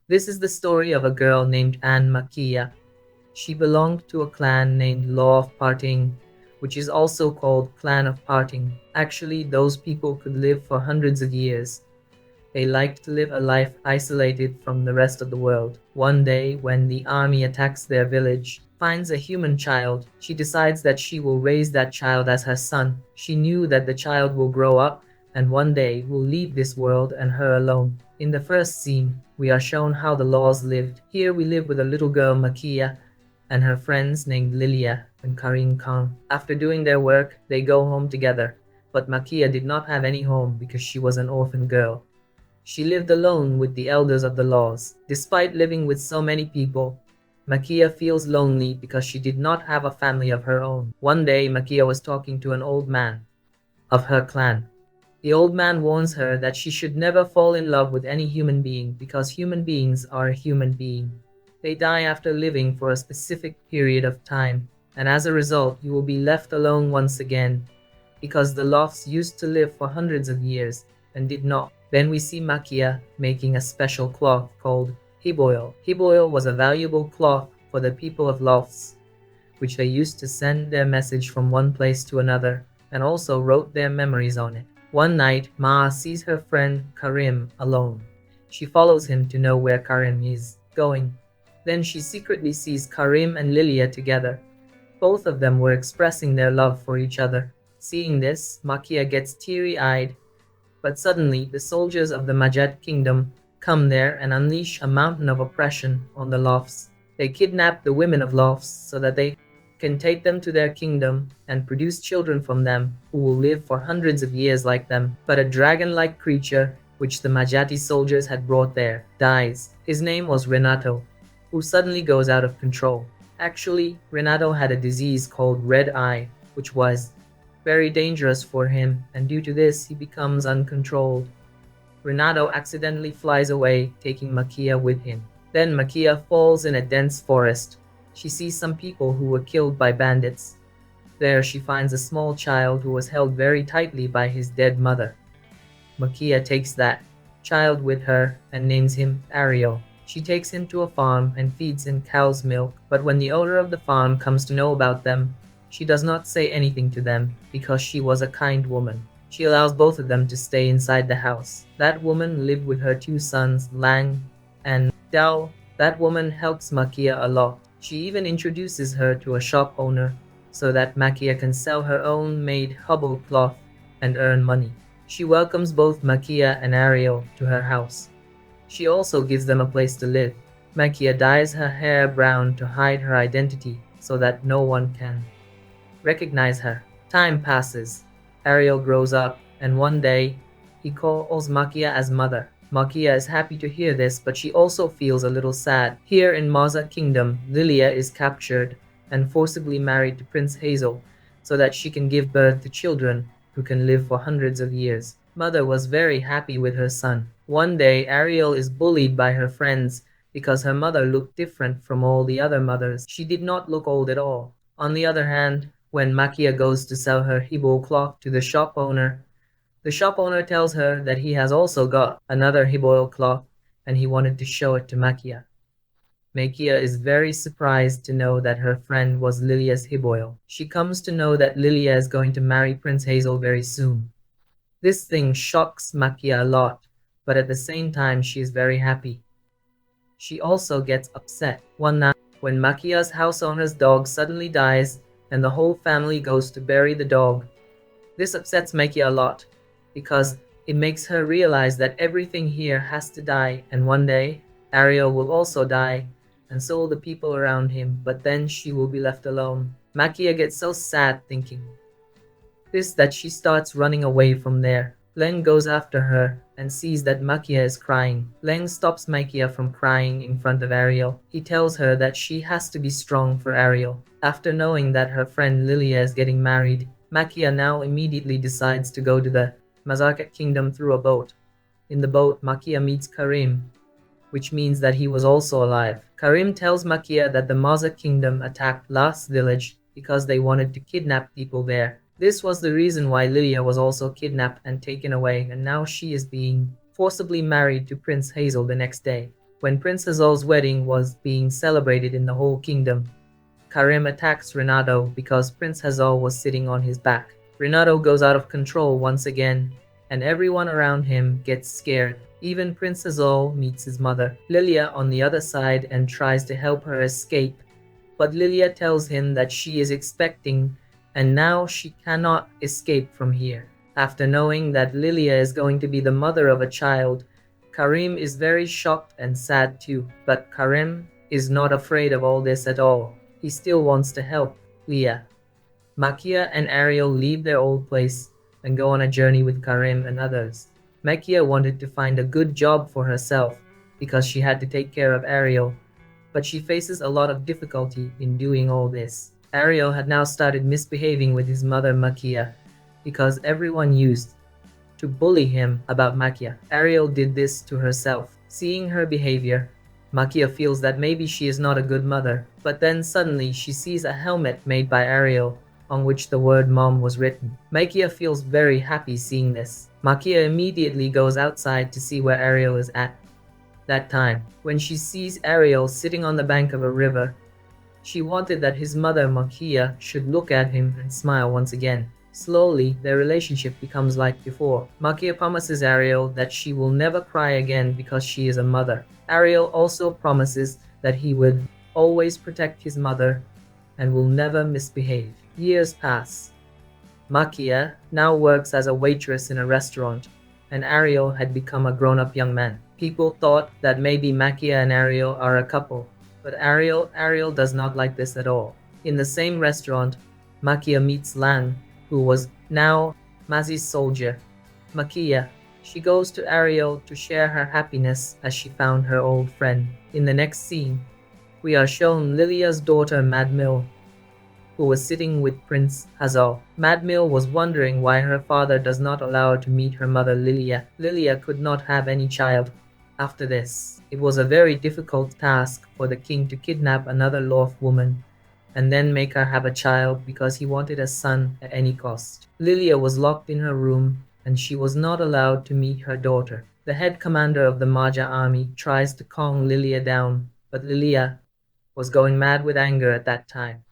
This is the story of a girl named Anne Makia. She belonged to a clan named Law of Parting, which is also called Clan of Parting. Actually, those people could live for hundreds of years. They liked to live a life isolated from the rest of the world. One day, when the army attacks their village, finds a human child, she decides that she will raise that child as her son. She knew that the child will grow up and one day will leave this world and her alone. In the first scene, we are shown how the Laws lived. Here we live with a little girl, Makia, and her friends named Lilia and Karim Khan. After doing their work, they go home together. But Makia did not have any home because she was an orphan girl. She lived alone with the elders of the laws. Despite living with so many people, Makia feels lonely because she did not have a family of her own. One day, Makia was talking to an old man of her clan. The old man warns her that she should never fall in love with any human being because human beings are a human being. They die after living for a specific period of time, and as a result, you will be left alone once again because the Lofts used to live for hundreds of years and did not. Then we see Makia making a special cloth called Hiboil. Hiboil was a valuable cloth for the people of Lofts, which they used to send their message from one place to another and also wrote their memories on it. One night, Ma sees her friend Karim alone. She follows him to know where Karim is going. Then she secretly sees Karim and Lilia together. Both of them were expressing their love for each other. Seeing this, Makia gets teary-eyed, but suddenly the soldiers of the Majid kingdom come there and unleash a mountain of oppression on the Lofts. They kidnap the women of Lofts so that they can take them to their kingdom and produce children from them who will live for hundreds of years like them. But a dragon-like creature, which the Majati soldiers had brought there, dies. His name was Renato, who suddenly goes out of control. Actually, Renato had a disease called red eye, which was very dangerous for him, and due to this, he becomes uncontrolled. Renato accidentally flies away, taking Makia with him. Then Makia falls in a dense forest. She sees some people who were killed by bandits. There she finds a small child who was held very tightly by his dead mother. Makia takes that child with her and names him Ariel. She takes him to a farm and feeds him cow's milk, but when the owner of the farm comes to know about them, she does not say anything to them because she was a kind woman. She allows both of them to stay inside the house. That woman lived with her two sons, Lang and Dao. That woman helps Makia a lot. She even introduces her to a shop owner so that Makia can sell her own made hubble cloth and earn money. She welcomes both Makia and Ariel to her house. She also gives them a place to live. Makia dyes her hair brown to hide her identity so that no one can recognize her. Time passes. Ariel grows up, and one day, he calls Makia as mother. Makia is happy to hear this, but she also feels a little sad. Here in Maza Kingdom, Lilia is captured and forcibly married to Prince Hazel so that she can give birth to children who can live for hundreds of years. Mother was very happy with her son. One day, Ariel is bullied by her friends because her mother looked different from all the other mothers. She did not look old at all. On the other hand, when Makia goes to sell her Hibo cloth to the shop owner tells her that he has also got another Hibo cloth and he wanted to show it to Makia. Makia is very surprised to know that her friend was Lilia's Hiboil. She comes to know that Lilia is going to marry Prince Hazel very soon. This thing shocks Makia a lot, but at the same time she is very happy. She also gets upset one night when Makia's house owner's dog suddenly dies and the whole family goes to bury the dog. This upsets Makia a lot because it makes her realize that everything here has to die and one day Ariel will also die and so will the people around him, but then she will be left alone. Makia gets so sad thinking this that she starts running away from there. Leng goes after her and sees that Makia is crying. Leng stops Makia from crying in front of Ariel. He tells her that she has to be strong for Ariel. After knowing that her friend Lilia is getting married, Makia now immediately decides to go to the Mazarkat kingdom through a boat. In the boat, Makia meets Karim, which means that he was also alive. Karim tells Makia that the Mazak kingdom attacked last village because they wanted to kidnap people there. This was the reason why Lilia was also kidnapped and taken away, and now she is being forcibly married to Prince Hazel the next day. When Prince Azol's wedding was being celebrated in the whole kingdom, Karim attacks Renato because Prince Hazal was sitting on his back. Renato goes out of control once again, and everyone around him gets scared. Even Prince Hazal meets his mother, Lilia, on the other side and tries to help her escape. But Lilia tells him that she is expecting and now she cannot escape from here. After knowing that Lilia is going to be the mother of a child, Karim is very shocked and sad too. But Karim is not afraid of all this at all. He still wants to help Leah. Makia and Ariel leave their old place and go on a journey with Karim and others. Makia wanted to find a good job for herself because she had to take care of Ariel, but she faces a lot of difficulty in doing all this. Ariel had now started misbehaving with his mother Makia because everyone used to bully him about Makia. Ariel did this to herself. Seeing her behavior, Makia feels that maybe she is not a good mother, but then suddenly she sees a helmet made by Ariel on which the word mom was written. Makia feels very happy seeing this. Makia immediately goes outside to see where Ariel is at that time. When she sees Ariel sitting on the bank of a river, she wanted that his mother Makia should look at him and smile once again. Slowly, their relationship becomes like before. Makia promises Ariel that she will never cry again because she is a mother. Ariel also promises that he would always protect his mother and will never misbehave. Years pass. Makia now works as a waitress in a restaurant, and Ariel had become a grown-up young man. People thought that maybe Makia and Ariel are a couple, but Ariel does not like this at all. In the same restaurant, Makia meets Lang, who was now Mazi's soldier. Makia, she goes to Ariel to share her happiness as she found her old friend. In the next scene, we are shown Lilia's daughter Madmil, who was sitting with Prince Hazal. Madmil was wondering why her father does not allow her to meet her mother Lilia. Lilia could not have any child. After this, it was a very difficult task for the king to kidnap another Loaf woman and then make her have a child because he wanted a son at any cost. Lilia was locked in her room and she was not allowed to meet her daughter. The head commander of the Maja army tries to calm Lilia down, but Lilia was going mad with anger at that time.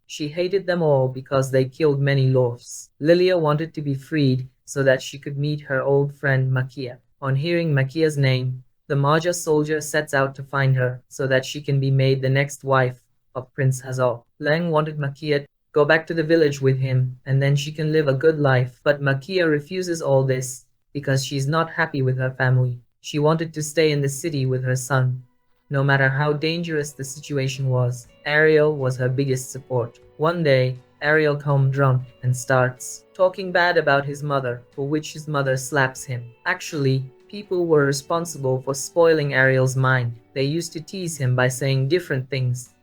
She hated them all because they killed many Loafs. Lilia wanted to be freed so that she could meet her old friend Makia. On hearing Makia's name, the Maja soldier sets out to find her so that she can be made the next wife of Prince Hazal. Lang wanted Makia to go back to the village with him and then she can live a good life, but Makia refuses all this because she's not happy with her family. She wanted to stay in the city with her son. No matter how dangerous the situation was, Ariel was her biggest support. One day, Ariel comes drunk and starts talking bad about his mother, for which his mother slaps him. Actually, people were responsible for spoiling Ariel's mind. They used to tease him by saying different things.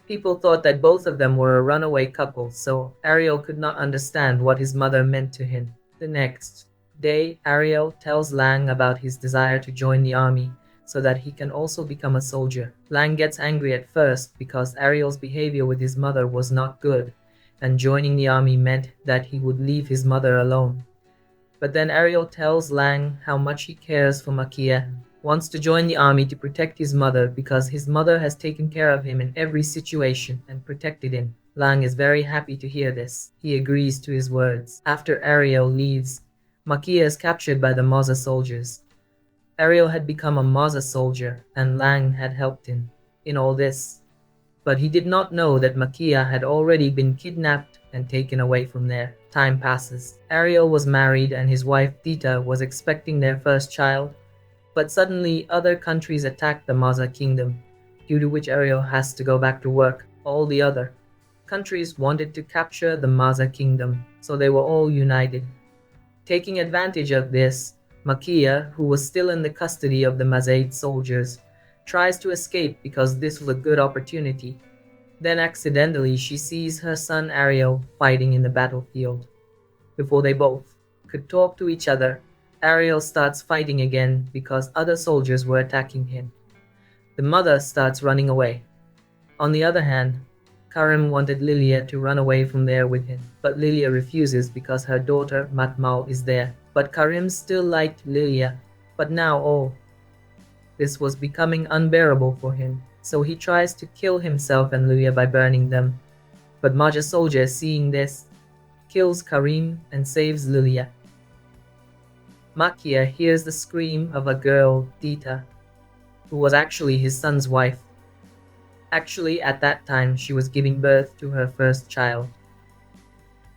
People thought that both of them were a runaway couple, so Ariel could not understand what his mother meant to him. The next day, Ariel tells Lang about his desire to join the army so that he can also become a soldier. Lang gets angry at first because Ariel's behavior with his mother was not good, and joining the army meant that he would leave his mother alone. But then Ariel tells Lang how much he cares for Makia, wants to join the army to protect his mother because his mother has taken care of him in every situation and protected him. Lang is very happy to hear this. He agrees to his words. After Ariel leaves, Makia is captured by the Maza soldiers. Ariel had become a Maza soldier and Lang had helped him in all this. But he did not know that Makia had already been kidnapped and taken away from there. Time passes. Ariel was married and his wife Tita was expecting their first child. But suddenly other countries attacked the Maza kingdom, due to which Ariel has to go back to work. All the other countries wanted to capture the Maza kingdom, so they were all united. Taking advantage of this, Makia, who was still in the custody of the Mazaid soldiers, tries to escape because this was a good opportunity. Then accidentally she sees her son Ariel fighting in the battlefield. Before they both could talk to each other, Ariel starts fighting again because other soldiers were attacking him. The mother starts running away. On the other hand, Karim wanted Lilia to run away from there with him, but Lilia refuses because her daughter Matmal is there. But Karim still liked Lilia, but now all This was becoming unbearable for him, so he tries to kill himself and Luya by burning them. But Maja soldier, seeing this, kills Karim and saves Lilia. Makia hears the scream of a girl, Dita, who was actually his son's wife. Actually, at that time, she was giving birth to her first child.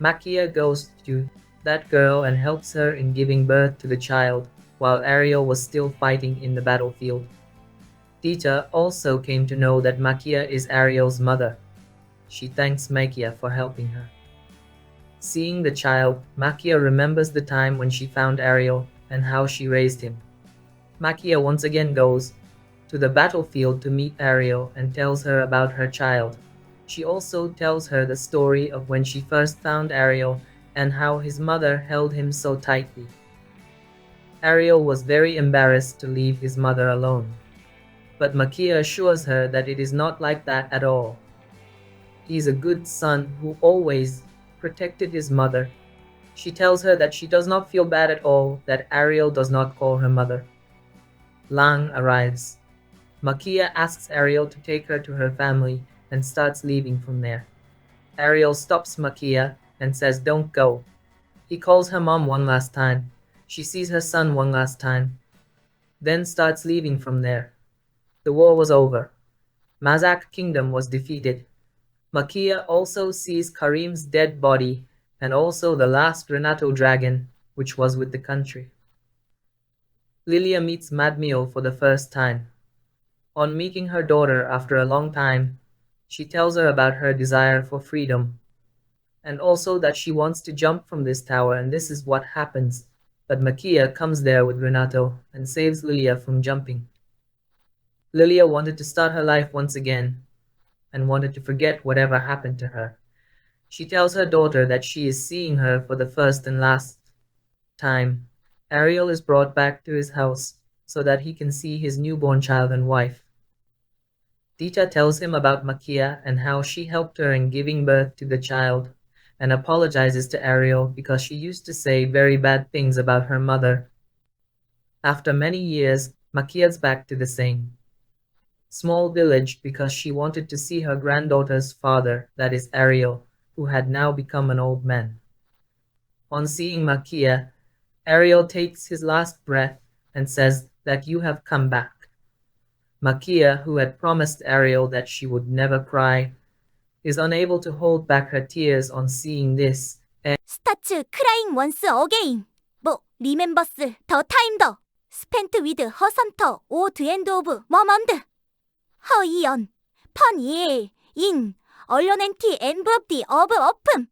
Makia goes to that girl and helps her in giving birth to the child, while Ariel was still fighting in the battlefield. Dita also came to know that Makia is Ariel's mother. She thanks Makia for helping her. Seeing the child, Makia remembers the time when she found Ariel and how she raised him. Makia once again goes to the battlefield to meet Ariel and tells her about her child. She also tells her the story of when she first found Ariel and how his mother held him so tightly. Ariel was very embarrassed to leave his mother alone, but Makia assures her that it is not like that at all. He is a good son who always protected his mother. She tells her that she does not feel bad at all that Ariel does not call her mother. Lang arrives. Makia asks Ariel to take her to her family and starts leaving from there. Ariel stops Makia and says don't go. He calls her mom one last time. She sees her son one last time, then starts leaving from there. The war was over. Mazak kingdom was defeated. Makia also sees Karim's dead body and also the last Renato dragon, which was with the country. Lilia meets Madmiel for the first time. On meeting her daughter after a long time, she tells her about her desire for freedom, and also that she wants to jump from this tower, and this is what happens. But Makia comes there with Renato and saves Lilia from jumping. Lilia wanted to start her life once again and wanted to forget whatever happened to her. She tells her daughter that she is seeing her for the first and last time. Ariel is brought back to his house so that he can see his newborn child and wife. Dita tells him about Makia and how she helped her in giving birth to the child, and apologizes to Ariel because she used to say very bad things about her mother. After many years, Makia's back to the same small village because she wanted to see her granddaughter's father, that is Ariel, who had now become an old man. On seeing Makia, Ariel takes his last breath and says that you have come back. Makia, who had promised Ariel that she would never cry, is unable to hold back her tears on seeing this. 스타츠 크라잉 원스 어게인 뭐 리멤버스 더 타임 더 스펜트 위드 허선터 오 드 엔드 오브 머먼드 허이언 펀이엘 인 얼런앤티 엠브업디 어브 어품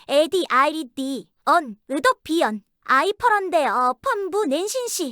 에디 아이리디 언 으덕비언 아이퍼런데 어 펀부 낸신시